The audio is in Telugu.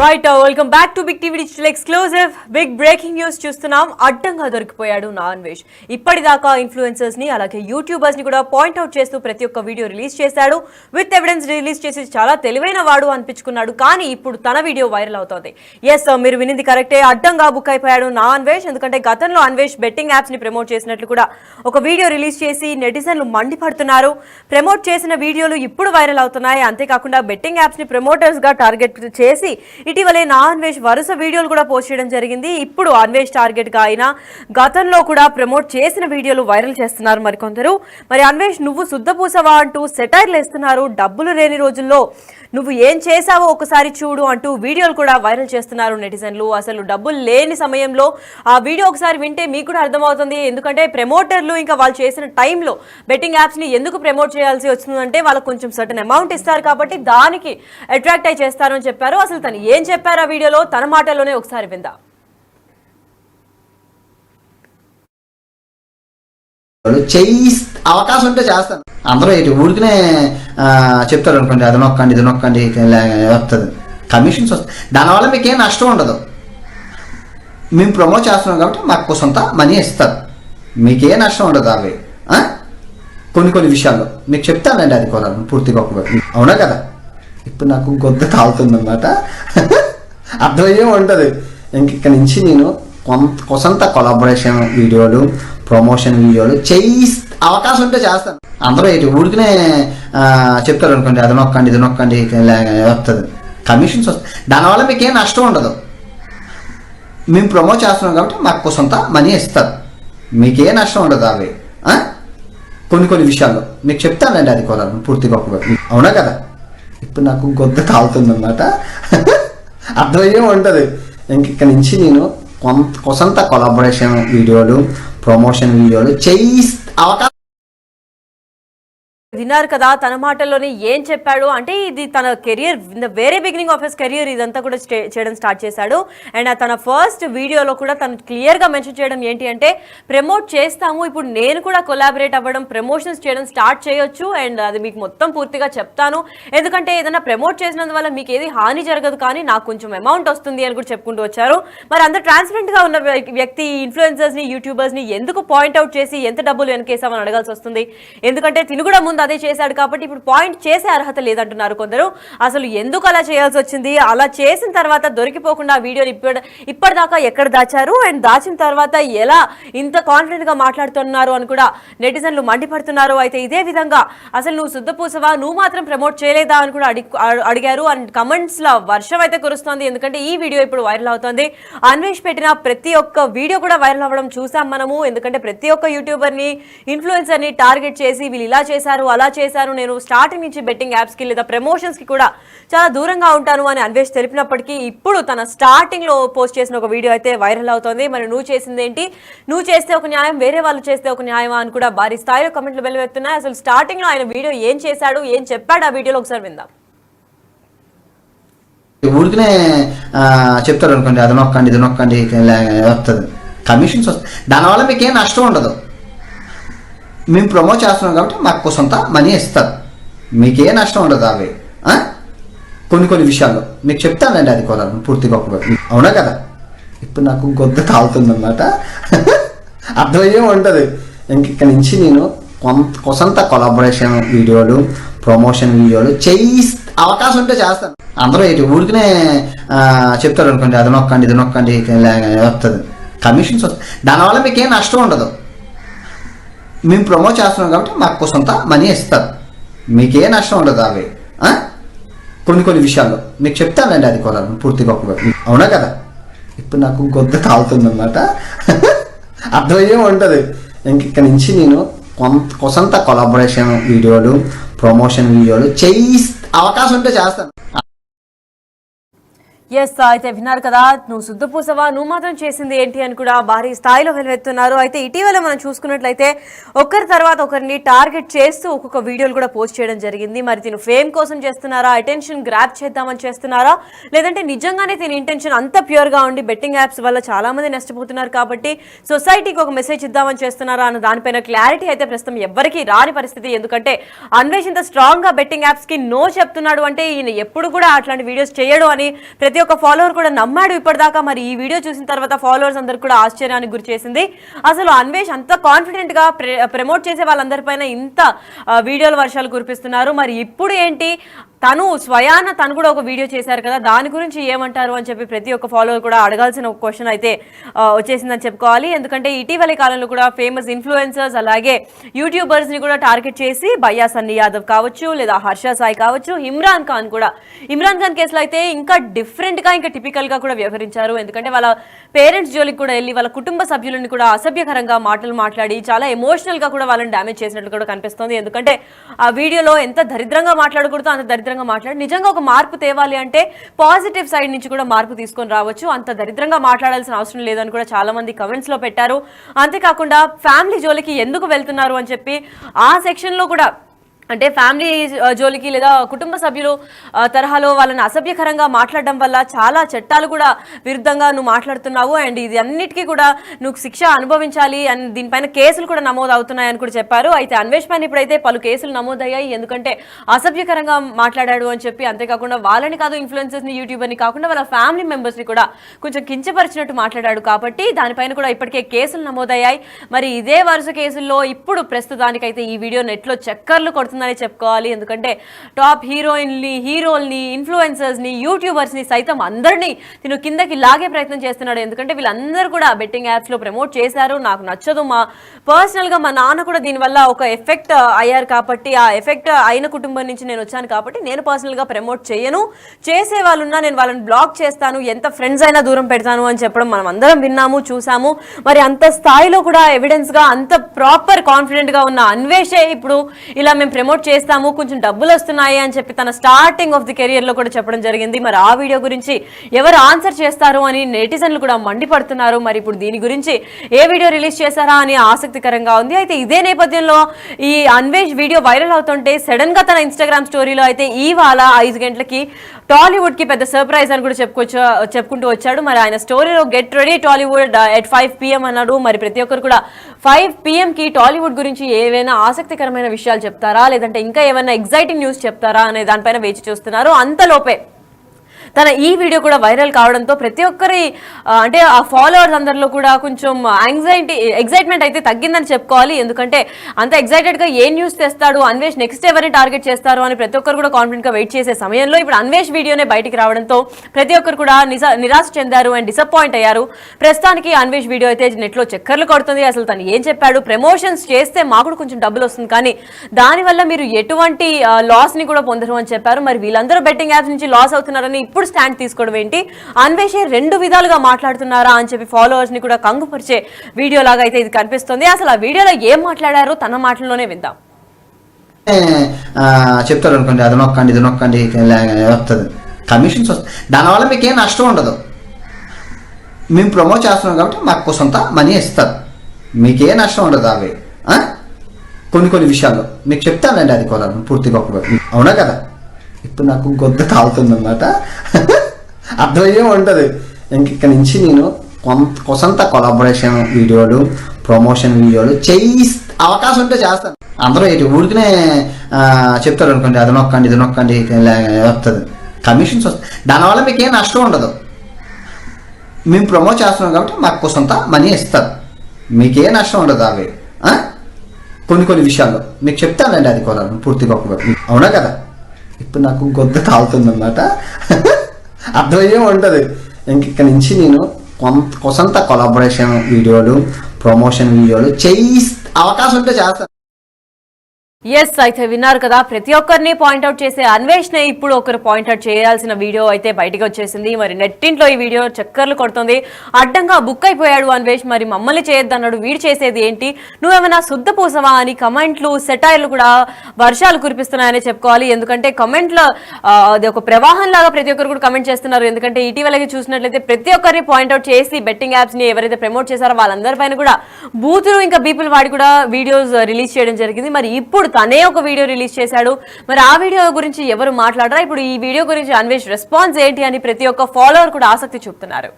Right welcome back to big TV digital exclusive big breaking news చూస్తున్నాం. అడ్డంగా దొరికిపోయాడు నాన్వేష్. ఇప్పటిదాకా ఇన్ఫ్లుయెన్సర్స్ ని అలాగే యూట్యూబర్స్ ని కూడా పాయింట్అవుట్ చేస్తూ ప్రతి ఒక్క వీడియో రిలీజ్ చేశాడు. విత్ ఎవిడెన్స్ రిలీజ్ చేసి చాలా తెలివైన వాడు అనిపించుకున్నాడు. కానీ ఇప్పుడు తన వీడియో వైరల్ అవుతోంది. ఎస్ మీరు వినింది కరెక్టే, అడ్డంగా బుక్ అయిపోయాడు నాన్వేష్. ఎందుకంటే గతంలో అన్వేష్ బెట్టింగ్ యాప్స్ ని ప్రమోట్ చేసినట్లు కూడా ఒక వీడియో రిలీజ్ చేసి నెటిజన్లు మండిపడుతున్నారు. ప్రమోట్ చేసిన వీడియోలు ఇప్పుడు వైరల్ అవుతున్నాయి. అంతేకాకుండా బెట్టింగ్ యాప్స్ ని ప్రమోటర్స్ గా టార్గెట్ చేసి ఇటీవలే నాన్వేష్ వరుస వీడియోలు కూడా పోస్ట్ చేయడం జరిగింది. ఇప్పుడు అన్వేష్ టార్గెట్ గా అయినా గతంలో కూడా ప్రమోట్ చేసిన వీడియోలు వైరల్ చేస్తున్నారు మరికొందరు. మరి అన్వేష్ నువ్వు శుద్ధపూసవా అంటూ సెటైర్లు వేస్తున్నారు. డబ్బులు లేని రోజుల్లో నువ్వు ఏం చేశావో ఒకసారి చూడు అంటూ వీడియోలు కూడా వైరల్ చేస్తున్నారు నెటిజన్లు. అసలు డబ్బులు లేని సమయంలో ఆ వీడియో ఒకసారి వింటే మీకు కూడా అర్థమవుతుంది. ఎందుకంటే ప్రమోటర్లు ఇంకా వాళ్ళు చేసిన టైంలో బెట్టింగ్ యాప్స్ ని ఎందుకు ప్రమోట్ చేయాల్సి వస్తుందంటే వాళ్ళకు కొంచెం సర్టన్ అమౌంట్ ఇస్తారు కాబట్టి దానికి అట్రాక్ట్ అయి చేస్తారు అని చెప్పారు. అసలు తను ఏం చెప్పారు ఆ వీడియోలో, తన మాటల్లోనే ఒకసారి విందాం. అవకాశం ఉంటే చేస్తాను. అందరూ ఊరికనే చెప్తారు అనుకోండి, అది నొక్కండి ఇది నొక్కండి వస్తుంది, కమిషన్స్ వస్తాయి. దానివల్ల మీకేం నష్టం ఉండదు. మేము ప్రమోట్ చేస్తున్నాం కాబట్టి మాకు సొంత మనీ ఇస్తారు, మీకేం నష్టం ఉండదు. అవి కొన్ని విషయాల్లో మీకు చెప్తానండి, అది కూడా పూర్తిగా అవునా కదా. ఇప్పుడు నాకు గొద్ద తాగుతుందన్నమాట, అర్థమయ్యే ఉంటుంది. ఇక్కడ నుంచి నేను కొంత కొలాబరేషన్ వీడియోలు, ప్రమోషన్ వీడియోలు అవకాశం ఉంటే చేస్తాను. అందరూ ఊరికనే చెప్తారు అనుకోండి, అది నొక్కండి ఇది నొక్కండి వస్తుంది, కమిషన్స్ వస్తాయి. దానివల్ల మీకేం నష్టం ఉండదు. మేము ప్రమోట్ చేస్తున్నాం కాబట్టి మాకు సొంత మనీ ఇస్తారు, మీకేం నష్టం ఉండదు. అవి కొన్ని విషయాల్లో మీకు చెప్తానండి, అది కూడా పూర్తిగా అవునా కదా. ఇప్పుడు నాకు గొద్ద తాగుతుందన్నమాట, అర్థమయ్యే ఉంటుంది. ఇక్కడ నుంచి నేను కొంత కొలాబరేషన్ వీడియోలు, ప్రమోషన్ వీడియోలు అవకాశం. విన్నారు కదా తన మాటల్లోనే ఏం చెప్పాడు అంటే, ఇది తన career in the very beginning of his career ఇదంతా కూడా చేయడం స్టార్ట్ చేశాడు. అండ్ తన ఫస్ట్ వీడియోలో కూడా తను క్లియర్గా మెన్షన్ చేయడం ఏంటి అంటే, ప్రమోట్ చేస్తాము, ఇప్పుడు నేను కూడా కొలాబరేట్ అవ్వడం, ప్రమోషన్స్ చేయడం స్టార్ట్ చేయొచ్చు. అండ్ అది మీకు మొత్తం పూర్తిగా చెప్తాను, ఎందుకంటే ఏదైనా ప్రమోట్ చేసినందువల్ల మీకు ఏది హాని జరగదు, కానీ నాకు కొంచెం అమౌంట్ వస్తుంది అని కూడా చెప్పుకుంటూ వచ్చారు. మరి అంత ట్రాన్స్పరెంట్గా ఉన్న వ్యక్తి ఇన్ఫ్లుయెన్సర్స్ని, యూట్యూబర్స్ని ఎందుకు పాయింట్అవుట్ చేసి ఎంత డబ్బులు వెనకేసామని అడగాల్సి వస్తుంది? ఎందుకంటే తిను కూడా ముందు అదే చేశాడు కాబట్టి ఇప్పుడు పాయింట్ చేసే అర్హత లేదంటున్నారు కొందరు. అసలు ఎందుకు అలా చేయాల్సి వచ్చింది? అలా చేసిన తర్వాత దొరికిపోకుండా వీడియోని ఇప్పటిదాకా ఎక్కడ దాచారు, అండ్ దాచిన తర్వాత ఎలా ఇంత కాన్ఫిడెంట్ గా మాట్లాడుతున్నారు అని కూడా నెటిజన్లు మండిపడుతున్నారు. అయితే ఇదే విధంగా అసలు నువ్వు శుద్ధపూసవా, నువ్వు మాత్రం ప్రమోట్ చేయలేదా అని కూడా అడిగారు. అండ్ కమెంట్స్ లో వర్షం అయితే కురుస్తోంది. ఎందుకంటే ఈ వీడియో ఇప్పుడు వైరల్ అవుతోంది. అన్వేష్ పెట్టిన ప్రతి ఒక్క వీడియో కూడా వైరల్ అవ్వడం చూసాం మనము. ఎందుకంటే ప్రతి ఒక్క యూట్యూబర్ ని, ఇన్ఫ్లుయెన్సర్ ని టార్గెట్ చేసి వీళ్ళు ఇలా చేశారు అలా చేశారు, నేను స్టార్టింగ్ నుంచి బెట్టింగ్ యాప్స్ కి లేదా ప్రమోషన్స్ కి కూడా చాలా దూరంగా ఉంటాను అని అన్వేష్ తెలిపినప్పటికీ ఇప్పుడు తన స్టార్టింగ్ లో పోస్ట్ చేసిన ఒక వీడియో అయితే వైరల్ అవుతోంది. మరి నువ్వు చేసింది ఏంటి, నువ్వు చేస్తే ఒక న్యాయం, వేరే వాళ్ళు చేస్తే ఒక న్యాయమా అని కూడా భారీ స్థాయిలో కమెంట్లు వెలువెత్తున్నాయి. అసలు స్టార్టింగ్ లో ఆయన వీడియో ఏం చేశాడు, ఏం చెప్పాడు, ఆ వీడియోలో ఒకసారి విందాం. ఊరికనే చెప్తారు అనుకోండి, అది నొక్కండి ఇది నొక్కండి వస్తుంది, కమిషన్స్ వస్తాయి. దానివల్ల మీకేం నష్టం ఉండదు. మేము ప్రమోట్ చేస్తున్నాం కాబట్టి మాకు సొంత మనీ ఇస్తారు, మీకేం నష్టం ఉండదు. అవి కొన్ని విషయాల్లో మీకు చెప్తానండి, అది కూడా పూర్తిగా అవునా కదా. ఇప్పుడు నాకు గొద్ద తాగుతుందన్నమాట, అర్థమయ్యే ఉంటుంది. ఇక్కడ నుంచి నేను కొంత కొలాబరేషన్ వీడియోలు, ప్రమోషన్ వీడియోలు అవకాశం ఉంటే చేస్తాను. అందరూ ఊరికనే చెప్తారు అనుకోండి, అది నొక్కండి ఇది నొక్కండి వస్తుంది, కమిషన్స్ వస్తాయి. దానివల్ల మీకేం నష్టం ఉండదు. మేము ప్రమోట్ చేస్తున్నాం కాబట్టి మాకు సొంత మనీ ఇస్తారు, మీకేం నష్టం ఉండదు. అవి కొన్ని విషయాల్లో మీకు చెప్తానండి, అది కూడా పూర్తిగా అవునా కదా. ఇప్పుడు నాకు గొద్ద తాగుతుందన్నమాట, అర్థమయ్యే ఉంటుంది. ఇక్కడ నుంచి నేను కొంత కొలాబరేషన్ వీడియోలు, ప్రమోషన్ వీడియోలు అవకాశం ఉంటే చేస్తాను. ఎస్ అయితే విన్నారు కదా, నువ్వు శుద్ధపూసవా, నువ్వు మాత్రం చేసింది ఏంటి అని కూడా భారీ స్థాయిలో వెలువెత్తున్నారు. అయితే ఇటీవల మనం చూసుకున్నట్లయితే ఒకరి తర్వాత ఒకరిని టార్గెట్ చేస్తూ ఒక్కొక్క వీడియోలు కూడా పోస్ట్ చేయడం జరిగింది. మరి తిను ఫేమ్ కోసం చేస్తున్నారా, అటెన్షన్ గ్రాప్ చేద్దామని చేస్తున్నారా, లేదంటే నిజంగానే తిని ఇంటెన్షన్ అంత ప్యూర్గా ఉండి బెట్టింగ్ యాప్స్ వల్ల చాలా మంది నష్టపోతున్నారు కాబట్టి సొసైటీకి ఒక మెసేజ్ ఇద్దామని చేస్తున్నారా అన్న దానిపైన క్లారిటీ అయితే ప్రస్తుతం ఎవ్వరికీ రాని పరిస్థితి. ఎందుకంటే అన్వేష్ ఇంత స్ట్రాంగ్ గా బెట్టింగ్ యాప్స్ కి నో చెప్తున్నాడు అంటే ఈయన ఎప్పుడు కూడా అట్లాంటి వీడియోస్ చేయడు అని ప్రతి ఒక్క ఫాలోవర్ కూడా నమ్మాడు ఇప్పటిదాకా. మరి ఈ వీడియో చూసిన తర్వాత ఫాలోవర్స్ అందరికి కూడా ఆశ్చర్యానికి గురి చేసింది. అసలు అన్వేష్ అంత కాన్ఫిడెంట్ గా ప్రమోట్ చేసే వాళ్ళందరిపైన ఇంత వీడియోల వర్షాలు కురిపిస్తున్నారు. మరి ఇప్పుడు ఏంటి, తను స్వయాన తను కూడా ఒక వీడియో చేశారు కదా, దాని గురించి ఏమంటారు అని చెప్పి ప్రతి ఒక్క ఫాలోవర్ కూడా అడగాల్సిన ఒక క్వశ్చన్ అయితే వచ్చేసిందని చెప్పుకోవాలి. ఎందుకంటే ఇటీవలి కాలంలో కూడా ఫేమస్ ఇన్ఫ్లుయెన్సర్స్ అలాగే యూట్యూబర్స్ ని కూడా టార్గెట్ చేసి భయ్యా సన్నీ యాదవ్ కావచ్చు, లేదా హర్ష సాయి కావచ్చు, ఇమ్రాన్ ఖాన్ కేసులో అయితే ఇంకా డిఫరెంట్ గా ఇంకా టిపికల్ గా కూడా వ్యవహరించారు. ఎందుకంటే వాళ్ళ పేరెంట్స్ జోలికి కూడా వెళ్ళి వాళ్ళ కుటుంబ సభ్యులని కూడా అసభ్యకరంగా మాటలు మాట్లాడి చాలా ఎమోషనల్ గా కూడా వాళ్ళని డ్యామేజ్ చేసినట్లు కూడా కనిపిస్తుంది. ఎందుకంటే ఆ వీడియోలో ఎంత దరిద్రంగా మాట్లాడకూడదు అంత దరిద్రంగా మాట్లాడి నిజంగా ఒక మార్పు తేవాలి అంటే పాజిటివ్ సైడ్ నుంచి కూడా మార్పు తీసుకొని రావచ్చు. అంత దరిద్రంగా మాట్లాడాల్సిన అవసరం లేదని కూడా చాలా మంది కమెంట్స్ లో పెట్టారు. అంతేకాకుండా ఫ్యామిలీ జోలికి ఎందుకు వెళ్తున్నారు అని చెప్పి ఆ సెక్షన్ లో కూడా, అంటే ఫ్యామిలీ జోలికి లేదా కుటుంబ సభ్యులు తరహాలో వాళ్ళని అసభ్యకరంగా మాట్లాడడం వల్ల చాలా చట్టాలు కూడా విరుద్ధంగా నువ్వు మాట్లాడుతున్నావు అండ్ ఇది అన్నిటికీ కూడా నువ్వు శిక్ష అనుభవించాలి అండ్ దీనిపైన కేసులు కూడా నమోదు అవుతున్నాయని కూడా చెప్పారు. అయితే అన్వేష్ పైన ఇప్పుడైతే పలు కేసులు నమోదయ్యాయి. ఎందుకంటే అసభ్యకరంగా మాట్లాడాడు అని చెప్పి, అంతేకాకుండా వాళ్ళని కాదు ఇన్ఫ్లుయెన్సర్స్ని యూట్యూబర్ని కాకుండా వాళ్ళ ఫ్యామిలీ మెంబర్స్ని కూడా కొంచెం కించపరిచినట్టు మాట్లాడాడు కాబట్టి దానిపైన కూడా ఇప్పటికే కేసులు నమోదయ్యాయి. మరి ఇదే వరుస కేసుల్లో ఇప్పుడు ప్రస్తుతానికైతే ఈ వీడియో నెట్లో చక్కర్లు కొడుతుంది చెప్పుకోవాలి. ఎందుకంటే టాప్ హీరోల్ని ఇన్ఫ్లుయెన్సర్స్ని యూట్యూబర్స్ని సైతం అందరినీ తిను కిందకి లాగే ప్రయత్నం చేస్తున్నాడు. ఎందుకంటే వీళ్ళందరూ కూడా బెట్టింగ్ యాప్స్లో ప్రమోట్ చేశారు. నాకు నచ్చదు, పర్సనల్గా మా నాన్న కూడా దీనివల్ల ఒక ఎఫెక్ట్ అయ్యారు కాబట్టి ఆ ఎఫెక్ట్ అయిన కుటుంబం నుంచి నేను వచ్చాను కాబట్టి నేను పర్సనల్గా ప్రమోట్ చేయను, చేసే వాళ్ళున్నా నేను వాళ్ళని బ్లాక్ చేస్తాను, ఎంత ఫ్రెండ్స్ అయినా దూరం పెడతాను అని చెప్పడం మనం అందరం విన్నాము, చూసాము. మరి అంత స్థాయిలో కూడా ఎవిడెన్స్గా అంత ప్రాపర్ కాన్ఫిడెంట్గా ఉన్న అన్వేషే ఇప్పుడు ఇలా మేము ప్రమోట్ చేస్తాము, కొంచెం డబ్బులు వస్తున్నాయి అని చెప్పి తన స్టార్టింగ్ ఆఫ్ ది కెరియర్ లో కూడా చెప్పడం జరిగింది. మరి ఆ వీడియో గురించి ఎవరు ఆన్సర్ చేస్తారు అని నెటిజన్లు కూడా మండిపడుతున్నారు. మరి ఇప్పుడు దీని గురించి ఏ వీడియో రిలీజ్ చేశారా అని ఆసక్తికరంగా ఉంది. అయితే ఇదే నేపథ్యంలో ఈ అన్వేష్ వీడియో వైరల్ అవుతుంటే సడన్ గా తన ఇన్స్టాగ్రామ్ స్టోరీలో అయితే ఇవాళ 5 గంటలకి టాలీవుడ్ కి పెద్ద సర్ప్రైజ్ అని కూడా చెప్పుకుంటూ వచ్చాడు. మరి ఆయన స్టోరీలో get ready Tollywood at 5 PM అన్నాడు. మరి ప్రతి ఒక్కరు కూడా 5 PM కి టాలీవుడ్ గురించి ఏవైనా ఆసక్తికరమైన విషయాలు చెప్తారా లేదంటే ఇంకా ఏమైనా ఎగ్జైటింగ్ న్యూస్ చెప్తారా అనే దానిపైన వేచి చూస్తున్నారు. అంతలోపే తన ఈ వీడియో కూడా వైరల్ కావడంతో ప్రతి ఒక్కరి అంటే ఆ ఫాలోవర్స్ అందరిలో కూడా కొంచెం ఎగ్జైట్మెంట్ అయితే తగ్గిందని చెప్పుకోవాలి. ఎందుకంటే అంత ఎగ్జైటెడ్గా ఏ న్యూస్ తెస్తాడు, అన్వేష్ నెక్స్ట్ ఎవరిని టార్గెట్ చేస్తారు అని ప్రతి ఒక్కరు కూడా కాన్ఫిడెంట్గా వెయిట్ చేసే సమయంలో ఇప్పుడు అన్వేష్ వీడియోనే బయటికి రావడంతో ప్రతి ఒక్కరు కూడా నిరాశ చెందారు అండ్ డిసప్పాయింట్ అయ్యారు. ప్రస్తుతానికి అన్వేష్ వీడియో అయితే నెట్లో చక్కర్లు కొడుతుంది. అసలు తను ఏం చెప్పాడు, ప్రమోషన్స్ చేస్తే మాకు కొంచెం డబ్బులు వస్తుంది కానీ దానివల్ల మీరు ఎటువంటి లాస్ని కూడా పొందరు అని చెప్పారు. మరి వీళ్ళందరూ బెట్టింగ్ యాప్స్ నుంచి లాస్ అవుతున్నారని ఇప్పుడు స్టాండ్ తీసుకోవడం ఏంటి, అన్వేష్ 2 విధాలుగా మాట్లాడుతున్నారా అని చెప్పి ఫాలోవర్స్ ని కూడా కంగుపరిచే వీడియో లాగా అయితే ఇది కనిపిస్తుంది. అసలు ఆ వీడియోలో ఏం మాట్లాడారో తన మాటల్లోనే విందాం. చెప్తారు అనుకోండి, అది నొక్కండి ఇది నొక్కండి వస్తుంది, కమిషన్స్ వస్తాయి, దానివల్ల మీకు ఏం నష్టం ఉండదు. మేము ప్రమోట్ చేస్తున్నాం కాబట్టి మాకు సొంత మనీ ఇస్తారు, మీకే నష్టం ఉండదు. అవి కొన్ని విషయాల్లో మీకు చెప్తానండి, అది కూడా పూర్తి గొప్పగా, అవునా కదా. ఇప్పుడు నాకు గొద్ద తాగుతుందన్నమాట, అర్థమయ్యే ఉంటుంది. ఇంక నుంచి నేను కొంత కొలాబరేషన్ వీడియోలు, ప్రమోషన్ వీడియోలు అవకాశం ఉంటే చేస్తాను. అందరూ ఊరికనే చెప్తారు అనుకోండి, అది నొక్కండి ఇది నొక్కండి వస్తుంది, కమిషన్స్ వస్తాయి, దానివల్ల మీకు ఏం నష్టం ఉండదు. మేము ప్రమోట్ చేస్తున్నాం కాబట్టి మాకు సొంత మనీ ఇస్తారు, మీకే నష్టం ఉండదు. అవి కొన్ని విషయాల్లో మీకు చెప్తానండి, అది కూడా పూర్తి గొప్పగా, అవునా కదా. ఇప్పుడు నాకు గొద్ద తాగుతుందన్నమాట, అర్థమయ్యే ఉంటుంది. ఇంక నుంచి నేను కొంత కొలాబరేషన్ వీడియోలు, ప్రమోషన్ వీడియోలు అవకాశం ఉంటే చేస్తాను. ఎస్, అయితే విన్నారు కదా, ప్రతి ఒక్కరిని పాయింట్అవుట్ చేసే అన్వేష్ నే ఇప్పుడు ఒకరు పాయింట్అవుట్ చేయాల్సిన వీడియో అయితే బయటకు వచ్చేసింది. మరి నెట్టింట్లో ఈ వీడియో చక్కర్లు కొడుతుంది. అడ్డంగా బుక్ అయిపోయాడు అన్వేష్, మరి మమ్మల్ని చేయొద్దన్నాడు, వీడు చేసేది ఏంటి, నువ్వేమైనా శుద్ధ పూసవా అని కమెంట్లు, సెటైర్లు కూడా వర్షాలు కురిపిస్తున్నాయని చెప్పుకోవాలి. ఎందుకంటే కమెంట్లో అది ఒక ప్రవాహం లాగా ప్రతి ఒక్కరు కూడా కమెంట్ చేస్తున్నారు. ఎందుకంటే ఇటీవలకి చూసినట్లయితే ప్రతి ఒక్కరిని పాయింట్అవుట్ చేసి బెట్టింగ్ యాప్స్ ని ఎవరైతే ప్రమోట్ చేశారో వాళ్ళందరిపైన కూడా బూతులు ఇంకా బీపుల్ వాడి కూడా వీడియోస్ రిలీజ్ చేయడం జరిగింది. మరి ఇప్పుడు తనే ఒక వీడియో రిలీజ్ చేశాడు. మరి ఆ వీడియో గురించి ఎవరు మాట్లాడరా, ఇప్పుడు ఈ వీడియో గురించి అన్వేష్ రెస్పాన్స్ ఏంటి అని ప్రతి ఒక్క ఫాలోవర్ కూడా ఆసక్తి చూపుతున్నారు.